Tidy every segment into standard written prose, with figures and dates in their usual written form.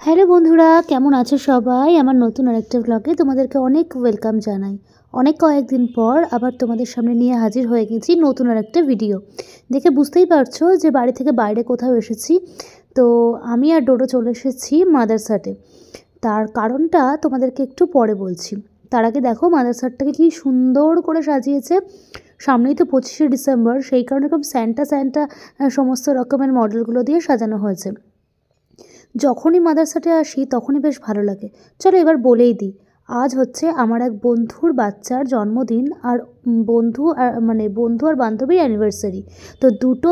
Hello বন্ধুরা, কেমন আছো সবাই? আমার নতুন আরেকটা ব্লগে তোমাদেরকে অনেক ওয়েলকাম জানাই। অনেক কয়েকদিন পর আবার তোমাদের সামনে নিয়ে হাজির হয়ে গেছি নতুন আরেকটা ভিডিও। দেখে বুঝতেই পারছো যে বাড়ি থেকে বাইরে কোথাও এসেছি। তো আমি আর ডোডো চলে এসেছি মাদারসাটে। তার কারণটা তোমাদেরকে একটু পরে বলছি। তার আগে দেখো মাদারসাটটাকে কি সুন্দর করে সাজিয়েছে। সামনেই তো 25শে ডিসেম্বর, সেই কারণে এরকম স্যান্টা স্যান্টা সমস্ত রকমের মডেলগুলো দিয়ে সাজানো হয়েছে। যখনই মাদারসাটে আসি তখনই বেশ ভালো লাগে। চলো এবার বলেই দিই, আজ হচ্ছে আমার এক বন্ধুর বাচ্চার জন্মদিন, আর বন্ধু আর বান্ধবীর অ্যানিভার্সারি। তো দুটো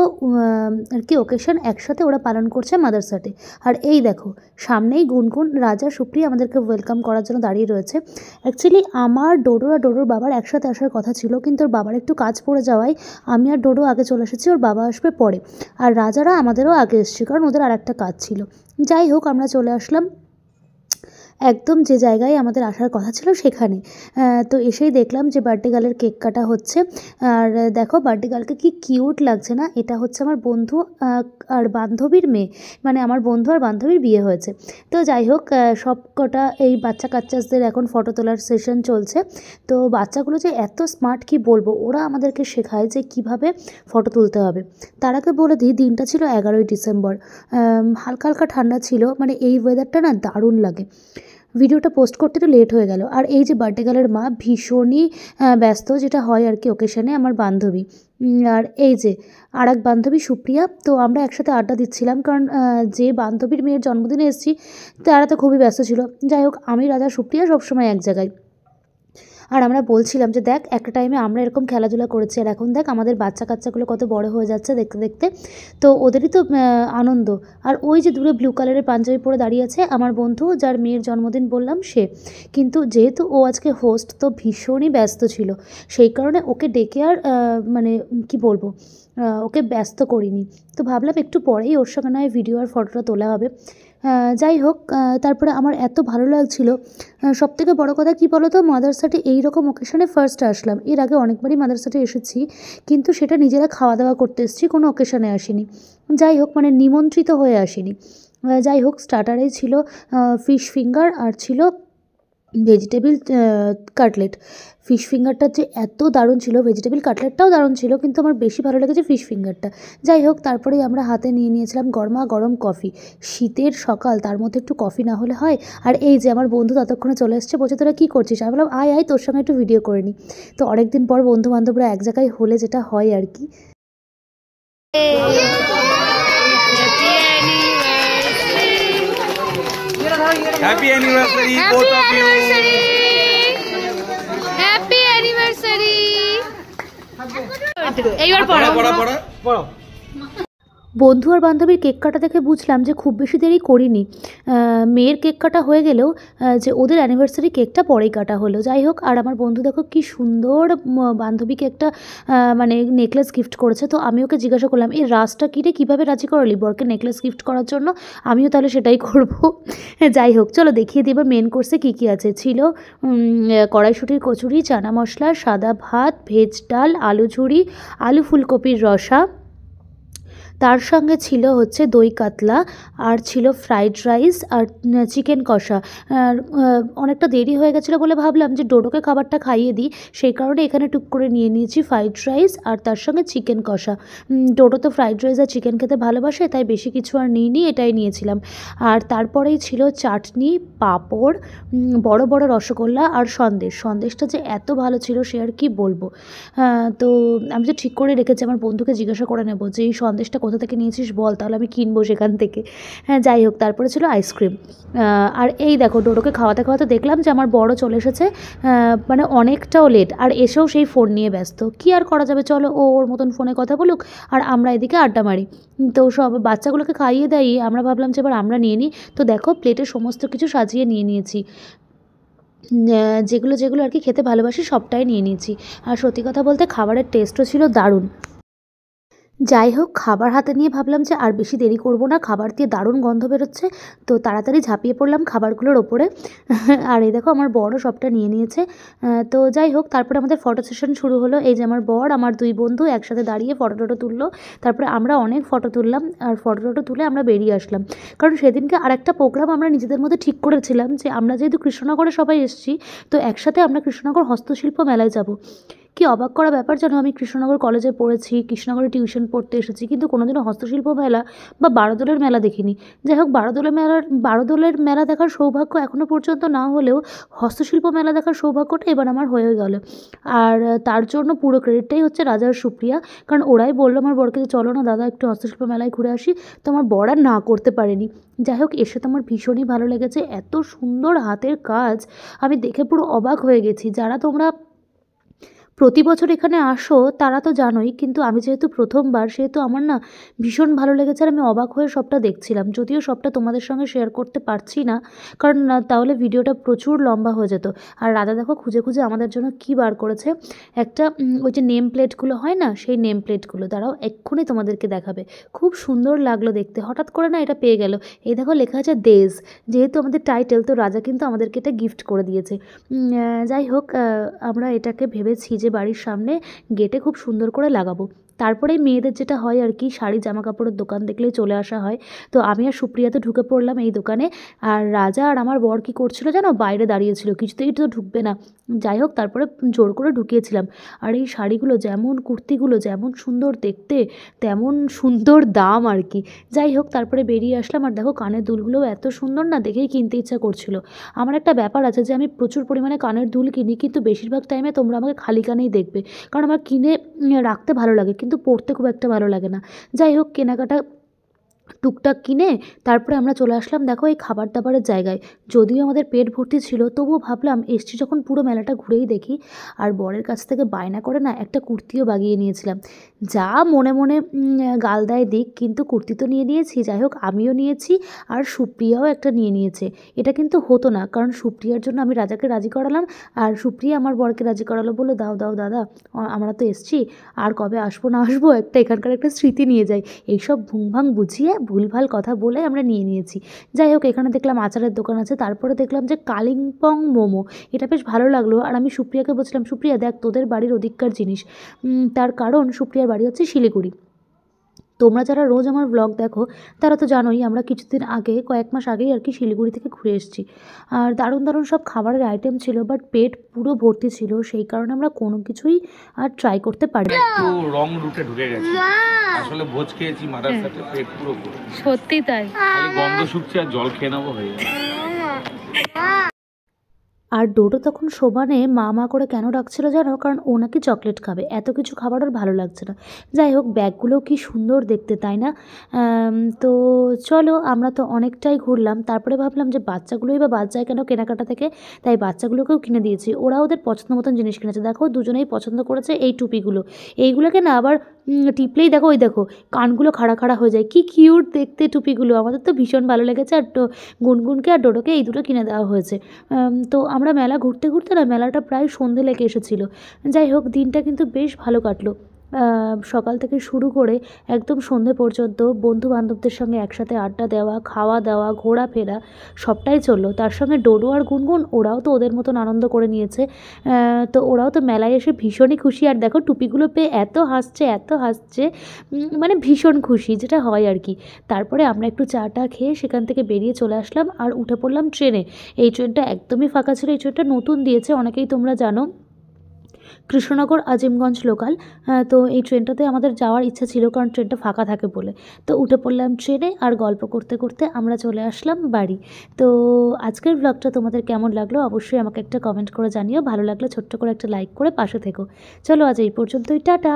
আর কি ওকেশন একসাথে ওরা পালন করছে মাদারসাটে। আর এই দেখো, সামনেই গুনগুন, রাজা, সুপ্রিয়া আমাদেরকে ওয়েলকাম করার জন্য দাঁড়িয়ে রয়েছে। অ্যাকচুয়ালি আমার ডোডো আর ডোডোর বাবার একসাথে আসার কথা ছিল, কিন্তু ওর বাবার একটু কাজ পড়ে যাওয়ায় আমি আর ডোডো আগে চলে এসেছি, ওর বাবা আসবে পরে। আর রাজারা আমাদেরও আগে এসছে, কারণ ওদের আর একটা কাজ ছিল। যাই হোক, আমরা চলে আসলাম একদম যে জায়গায় আমাদের আসার কথা ছিল সেখানে। তো এসেই দেখলাম যে বার্থডে গার্লের কেক কাটা হচ্ছে। আর দেখো বার্থডে গার্লকে কি কিউট লাগছে না? এটা হচ্ছে আমার বন্ধু আর বান্ধবীর মেয়ে, মানে আমার বন্ধু আর বান্ধবীর বিয়ে হয়েছে। তো যাই হোক, সব কটা এই বাচ্চা কাচ্চাসদের এখন ফটো তোলার সেশন চলছে। তো বাচ্চাগুলো যে এত স্মার্ট কি বলবো, ওরা আমাদেরকে শেখায় যে কিভাবে ফটো তুলতে হবে। তার আগে বলে দিই, দিনটা ছিল 11ই ডিসেম্বর। হালকা হালকা ঠান্ডা ছিল, মানে এই ওয়েদারটা না দারুণ লাগে। ভিডিওটা পোস্ট করতে একটু লেট হয়ে গেল। আর এই যে বার্থডে গার্লের মা ভীষণই ব্যস্ত, যেটা হয় আর কি ওকেশনে, আমার বান্ধবী। আর এই যে আর এক বান্ধবী সুপ্রিয়া, তো আমরা একসাথে আড্ডা দিচ্ছিলাম, কারণ যে বান্ধবীর মেয়ের জন্মদিনে এসেছি তারা তো খুবই ব্যস্ত ছিল। যাই হোক, আমি, রাজা, সুপ্রিয়া সবসময় এক জায়গায়। আর আমরা বলছিলাম যে দেখ, একটা টাইমে আমরা এরকম খেলাধুলা করেছি, আর এখন দেখ আমাদের বাচ্চা কাচ্চাগুলো কত বড় হয়ে যাচ্ছে দেখতে দেখতে। তো ওদেরই তো আনন্দ। আর ওই যে দূরে ব্লু কালারের পাঞ্জাবি পরে দাঁড়িয়ে আছে আমার বন্ধু, যার মেয়ের জন্মদিন বললাম সে। কিন্তু যেহেতু ও আজকে হোস্ট, তো ভীষণই ব্যস্ত ছিল, সেই কারণে ওকে ডেকে আর মানে কি বলবো, ওকে ব্যস্ত করিনি। তো ভাবলাম একটু পরেই ওর সঙ্গে নয় ভিডিও আর ফটোটা তোলা হবে। যাই হোক, তারপরে আমার এত ভালো লাগছিল। সবথেকে বড় কথা কী বলো তো, মাদারসাটে এইরকম ওকেশনে ফার্স্ট আসলাম। এর আগে অনেকবারই মাদারসাটে এসেছি, কিন্তু সেটা নিজেরা খাওয়া দাওয়া করতে এসেছি, কোনো ওকেশনে আসিনি। যাই হোক, মানে নিমন্ত্রিত হয়ে আসিনি। যাই হোক, স্টার্টারেই ছিল ফিশ ফিঙ্গার, আর ছিল ভেজিটেবিল কাটলেট। ফিশ ফিঙ্গারটা যে এত দারুণ ছিল, ভেজিটেবিল কাটলেটটাও দারুণ ছিল, কিন্তু আমার বেশি ভালো লেগেছে ফিশ ফিঙ্গারটা। যাই হোক, তারপরেই আমরা হাতে নিয়ে নিয়েছিলাম গরমা গরম কফি। শীতের সকাল, তার মধ্যে একটু কফি না হলে হয়? আর এই যে আমার বন্ধু ততক্ষণে চলে এসছে, বলছে তোরা কী করছিস? আমি বললাম আয় আয়, তোর সঙ্গে একটু ভিডিও করে নিই। তো অনেকদিন পর বন্ধু বান্ধবরা এক জায়গায় হলে যেটা হয় আর কি। Happy anniversary, both of you. Happy anniversary. এইবার পড়ো। বন্ধু আর বান্ধবীর কেক কাটা দেখে বুঝলাম যে খুব বেশি দেরি করিনি। মেয়ের কেক কাটা হয়ে গেলেও যে ওদের অ্যানিভার্সারি কেকটা পরেই কাটা হলো। যাই হোক, আর আমার বন্ধু দেখো কি সুন্দর বান্ধবীকে একটা মানে নেকলেস গিফট করেছে। তো আমি ওকে জিজ্ঞাসা করলাম, এই রাজটা কী রে, কীভাবে রাজি করালি বরকে নেকলেস গিফট করার জন্য? আমিও তাহলে সেটাই করব। যাই হোক, চলো দেখিয়ে দিই এবার মেন কোর্সে কী কী আছে। ছিল কড়াইশুঁটির কচুরি, চানা মশলা, সাদা ভাত, ভেজ ডাল, আলু ঝুড়ি, আলু ফুলকপির রসা। তার সঙ্গে ছিল হচ্ছে দই কাতলা, আর ছিল ফ্রাইড রাইস, আর চিকেন কষা। আর অনেকটা দেরি হয়ে গেছিলো বলে ভাবলাম যে ডোডোকে খাবারটা খাইয়ে দিই, সেই কারণে এখানে টুক করে নিয়ে নিয়েছি ফ্রাইড রাইস আর তার সঙ্গে চিকেন কষা। ডোডো তো ফ্রাইড রাইস আর চিকেন খেতে ভালোবাসে, তাই বেশি কিছু আর নিইনি, এটাই নিয়েছিলাম। আর তারপরেই ছিল চাটনি, পাঁপড়, বড় বড় রসগোল্লা আর সন্দেশটা যে এত ভালো ছিল সে আর কি বলবো। তো আমি তো ঠিক করে রেখেছি, আমার বন্ধুকে জিজ্ঞাসা করে নেবো যে এই সন্দেশটা কোথা থেকে নিয়েছিস বল, তাহলে আমি কিনবো সেখান থেকে। হ্যাঁ, যাই হোক, তারপরে ছিল আইসক্রিম। আর এই দেখো, ডোডোকে খাওয়াতে খাওয়াতে দেখলাম যে আমার বড় চলে এসেছে, মানে অনেকটাও লেট, আর এসেও সেই ফোন নিয়ে ব্যস্ত। কী আর করা যাবে, চলো ও ওর মতন ফোনে কথা বলুক, আর আমরা এদিকে আড্ডা মারি। তো সব বাচ্চাগুলোকে খাইয়ে দেয়, আমরা ভাবলাম যে এবার আমরা নিয়ে নিই। তো দেখো, প্লেটে সমস্ত কিছু সাজিয়ে নিয়ে নিয়েছি, যেগুলো যেগুলো আর কি খেতে ভালোবাসি সবটাই নিয়ে নিয়েছি। আর সত্যি কথা বলতে খাবারের টেস্টও ছিল দারুণ। যাই হোক, খাবার হাতে নিয়ে ভাবলাম যে আর বেশি দেরি করব না, খাবার দিয়ে দারুণ গন্ধ বেরোচ্ছে। তো তাড়াতাড়ি ঝাঁপিয়ে পড়লাম খাবারগুলোর ওপরে। আর এই দেখো আমার বরও সবটা নিয়ে নিয়েছে। তো যাই হোক, তারপরে আমাদের ফটো সেশন শুরু হলো। এই যে আমার বর, আমার 2 বন্ধু একসাথে দাঁড়িয়ে ফটো টটো তুললো। তারপরে আমরা অনেক ফটো তুললাম, আর ফটো টটো তুলে আমরা বেরিয়ে আসলাম। কারণ সেদিনকে আরেকটা প্রোগ্রাম আমরা নিজেদের মধ্যে ঠিক করেছিলাম যে আমরা যেহেতু কৃষ্ণনগরে সবাই এসেছি, তো একসাথে আমরা কৃষ্ণনগর হস্তশিল্প মেলায় যাব। কি অবাক করা ব্যাপার জানো, আমি কৃষ্ণনগর কলেজে পড়েছি, কৃষ্ণনগরে টিউশন পড়তে এসেছি, কিন্তু কোনোদিনও হস্তশিল্প মেলা বা বারোদোলের মেলা দেখিনি। যাই হোক, বারোদোলের মেলা দেখার সৌভাগ্য এখনও পর্যন্ত না হলেও হস্তশিল্প মেলা দেখার সৌভাগ্যটা এবার আমার হয়ে গেল। আর তার জন্য পুরো ক্রেডিটটাই হচ্ছে রাজা আর সুপ্রিয়া, কারণ ওরাই বললো আমার বরকে যে চলো না দাদা একটু হস্তশিল্প মেলায় ঘুরে আসি। তো আমার বর আর না করতে পারেনি। যাই হোক, এসে তো আমার ভীষণই ভালো লেগেছে, এত সুন্দর হাতের কাজ, আমি দেখে পুরো অবাক হয়ে গেছি। যারা তোমরা প্রতি বছর এখানে আসো তারা তো জানোই, কিন্তু আমি যেহেতু প্রথমবার, সেহেতু আমার না ভীষণ ভালো লেগেছে। আর আমি অবাক হয়ে সবটা দেখছিলাম, যদিও সবটা তোমাদের সঙ্গে শেয়ার করতে পারছি না, কারণ তাহলে ভিডিওটা প্রচুর লম্বা হয়ে যেত। আর রাধা দেখো খুঁজে খুঁজে আমাদের জন্য কী বার করেছে, একটা ওই যে নেম প্লেটগুলো হয় না, সেই নেম প্লেটগুলো দাঁড়াও এক্ষুনি তোমাদেরকে দেখাবে। খুব সুন্দর লাগলো দেখতে, হঠাৎ করে না এটা পেয়ে গেল। এই দেখো লেখা আছে দেশ, যেহেতু আমাদের টাইটেল, তো রাজা কিন্তু আমাদেরকে এটা গিফট করে দিয়েছে। যাই হোক, আমরা এটাকে ভেবেছি যে বাড়ির সামনে গেটে খুব সুন্দর করে লাগাবো। তারপরেই মেয়েদের যেটা হয় আর কি, শাড়ি জামা কাপড়ের দোকান দেখলেই চলে আসা হয়। তো আমি আর সুপ্রিয়া তো ঢুকে পড়লাম এই দোকানে, আর রাজা আর আমার বর কী করছিল জানো, বাইরে দাঁড়িয়েছিল, কিছুতেই তো ঢুকবে না। যাই হোক, তারপরে জোর করে ঢুকিয়েছিলাম। আর এই শাড়িগুলো যেমন, কুর্তিগুলো যেমন সুন্দর দেখতে, তেমন সুন্দর দাম আর কি। যাই হোক, তারপরে বেরিয়ে আসলাম, আর দেখো কানের দুলগুলোও এত সুন্দর না, দেখেই কিনতে ইচ্ছা করছিল। আমার একটা ব্যাপার আছে যে আমি প্রচুর পরিমাণে কানের দুল কিনি, কিন্তু বেশিরভাগ টাইমে তোমরা আমাকে খালি কানেই দেখবে, কারণ আমার কিনে রাখতে ভালো লাগে, কিন্তু পরতে খুব একটা ভালো লাগে না। যাই হোক, কেনাকাটা টুকটাক কিনে তারপরে আমরা চলে আসলাম দেখো এই খাবার দাবারের জায়গায়। যদিও আমাদের পেট ভর্তি ছিল, তবুও ভাবলাম এসছি যখন পুরো মেলাটা ঘুরেই দেখি। আর বরের কাছ থেকে বায়না করে না একটা কুর্তিও বাগিয়ে নিয়েছিলাম। যা মনে মনে গাল দেয় দিক, কিন্তু কুর্তি তো নিয়ে নিয়েছি। যাই হোক, আমিও নিয়েছি আর সুপ্রিয়াও একটা নিয়ে নিয়েছে। এটা কিন্তু হতো না, কারণ সুপ্রিয়ার জন্য আমি রাজাকে রাজি করালাম, আর সুপ্রিয়া আমার বরকে রাজি করালো, বললো দাও দাও দাদা, আমরা তো এসছি, আর কবে আসবো না আসবো, একটা এখানকার একটা স্মৃতি নিয়ে যাই। এইসব ভুংভাং বুঝিয়ে ভুলভাল কথা বলে আমরা নিয়ে নিয়েছি। যাই হোক, এখানে দেখলাম আচারের দোকান আছে, তারপরে দেখলাম যে কালিম্পং মোমো, এটা বেশ ভালো লাগলো। আর আমি সুপ্রিয়াকে বলছিলাম, সুপ্রিয়া দেখ তোদের বাড়ির ওদিককার জিনিস। তার কারণ সুপ্রিয়ার বাড়ি হচ্ছে শিলিগুড়ি। তোমরা যারা রোজ আমার ব্লগ দেখো তারা তো জানোই, আমরা কিছুদিন আগে, কয়েক মাস আগেই আর কি শিলিগুড়ি থেকে ঘুরে এসেছি। আর দারুণ দারুণ সব খাবারের আইটেম ছিল, বাট পেট পুরো ভর্তি ছিল, সেই কারণে আমরা কোনো কিছুই আর ট্রাই করতে পারি। একটু রং রুটে ঢুকে গেছি, আসলে ভোজ খেয়েছি মাথার সাথে, পেট পুরো ভরে। সত্যি তাই। খালি গন্ধ শুকছে আর জল খেয়ে নেবো হয়ে যাবে। আর ডোডো তখন সমানে মা মা করে কেন ডাকছিল জানো, কারণ ও নাকি চকলেট খাবে, এত কিছু খাবার ওর ভালো লাগছে না। যাই হোক, ব্যাগগুলোও কি সুন্দর দেখতে, তাই না? তো চলো, আমরা তো অনেকটাই ঘুরলাম, তারপরে ভাবলাম যে বাচ্চাগুলোই বা বাদ যায় কেন কেনাকাটা থেকে, তাই বাচ্চাগুলোকেও কিনে দিয়েছি। ওরা ওদের পছন্দ মতন জিনিস কিনেছে। দেখো দুজনেই পছন্দ করেছে এই টুপিগুলো, এইগুলোকে না আবার টিপলেই দেখো, ওই দেখো কানগুলো খাড়া খাড়া হয়ে যায়, কি কিউট দেখতে টুপিগুলো, আমাদের তো ভীষণ ভালো লেগেছে। আর গুনগুনকে আর ডোডোকে এই দুটো কিনে দেওয়া হয়েছে। তো আমরা মেলা ঘুরতে ঘুরতে না, মেলাটা প্রায় সন্ধে লেগে এসেছিলো। যাই হোক, দিনটা কিন্তু বেশ ভালো কাটলো। সকাল থেকে শুরু করে একদম সন্ধে পর্যন্ত বন্ধু বান্ধবদের সঙ্গে একসাথে আড্ডা দেওয়া, খাওয়া দাওয়া, ঘোরাফেরা সবটাই চললো। তার সঙ্গে ডোডো আর গুনগুন, ওরাও তো ওদের মতন আনন্দ করে নিয়েছে। তো ওরাও তো মেলায় এসে ভীষণই খুশি। আর দেখো টুপিগুলো পেয়ে এত হাসছে, এত হাসছে, মানে ভীষণ খুশি যেটা হয় আর কি। তারপরে আমরা একটু চা টা খেয়ে সেখান থেকে বেরিয়ে চলে আসলাম, আর উঠে পড়লাম ট্রেনে। এই ট্রেনটা একদমই ফাঁকা ছিল, এই ট্রেনটা নতুন দিয়েছে, অনেকেই তোমরা জানো, কৃষ্ণনগর আজিমগঞ্জ লোকাল। তো এই ট্রেনটাতে আমাদের যাওয়ার ইচ্ছা ছিল, কারণ ট্রেনটা ফাঁকা থাকে বলে। তো উঠে পড়লাম ট্রেনে, আর গল্প করতে করতে আমরা চলে আসলাম বাড়ি। তো আজকের ব্লগটা তোমাদের কেমন লাগলো অবশ্যই আমাকে একটা কমেন্ট করে জানিও, ভালো লাগলে ছোট্ট করে একটা লাইক করে পাশে থেকো। চলো আজ এই পর্যন্তই, টাটা।